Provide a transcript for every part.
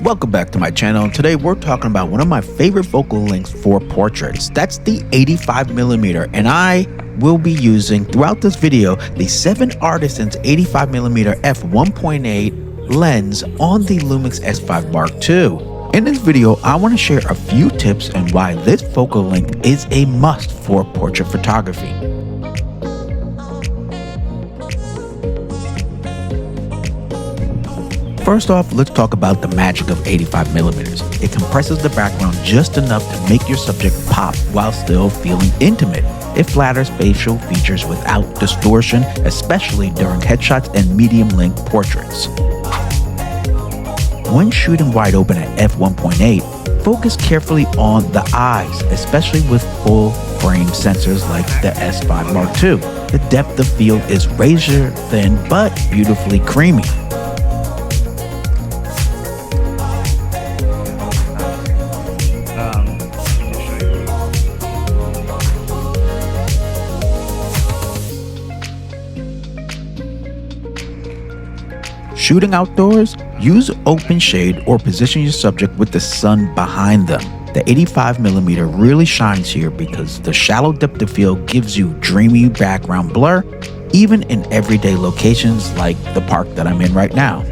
Welcome back to my channel, and today we're talking about one of my favorite focal lengths for portraits. That's the 85mm, and I will be using throughout this video the 7 Artisans 85mm f1.8 lens on the Lumix S5 Mark II. In this video, I want to share a few tips on why this focal length is a must for portrait photography. First off, let's talk about the magic of 85mm. It compresses the background just enough to make your subject pop while still feeling intimate. It flatters facial features without distortion, especially during headshots and medium-length portraits. When shooting wide open at f1.8, focus carefully on the eyes, especially with full-frame sensors like the S5 Mark II. The depth of field is razor thin but beautifully creamy. Shooting outdoors, use open shade or position your subject with the sun behind them. The 85mm really shines here because the shallow depth of field gives you dreamy background blur, even in everyday locations like the park that I'm in right now.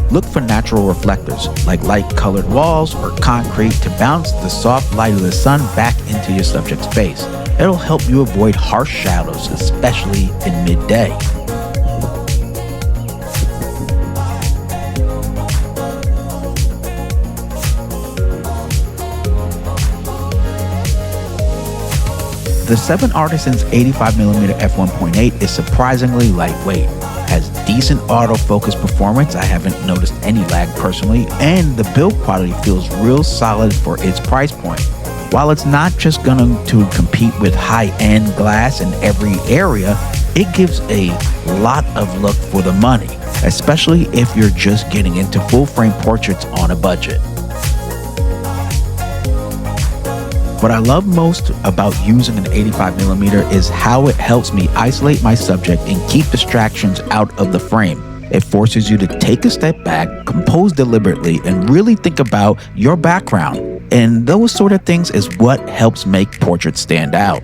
Look for natural reflectors, like light-colored walls or concrete, to bounce the soft light of the sun back into your subject's face. It'll help you avoid harsh shadows, especially in midday. The 7 Artisans 85mm f1.8 is surprisingly lightweight, has decent autofocus performance, I haven't noticed any lag personally, and the build quality feels real solid for its price point. While it's not just going to compete with high-end glass in every area, it gives a lot of look for the money, especially if you're just getting into full-frame portraits on a budget. What I love most about using an 85mm is how it helps me isolate my subject and keep distractions out of the frame. It forces you to take a step back, compose deliberately, and really think about your background. And those sort of things is what helps make portraits stand out.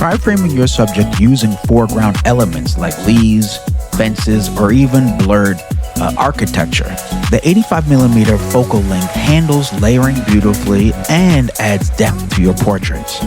Try framing your subject using foreground elements like leaves, fences, or even blurred architecture. The 85mm focal length handles layering beautifully and adds depth to your portraits.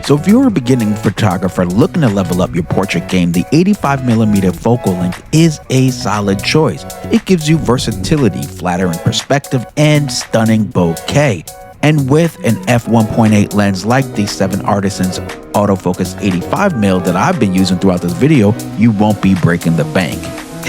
So if you're a beginning photographer looking to level up your portrait game, the 85mm focal length is a solid choice. It gives you versatility, flattering perspective, and stunning bokeh. And with an f1.8 lens like the 7 Artisans autofocus 85mm that I've been using throughout this video, you won't be breaking the bank.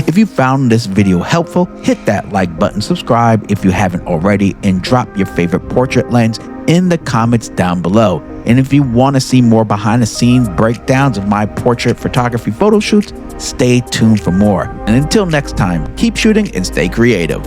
If you found this video helpful, hit that like button, subscribe if you haven't already, and drop your favorite portrait lens in the comments down below. And if you want to see more behind the scenes breakdowns of my portrait photography photo shoots, stay tuned for more. And until next time, keep shooting and stay creative.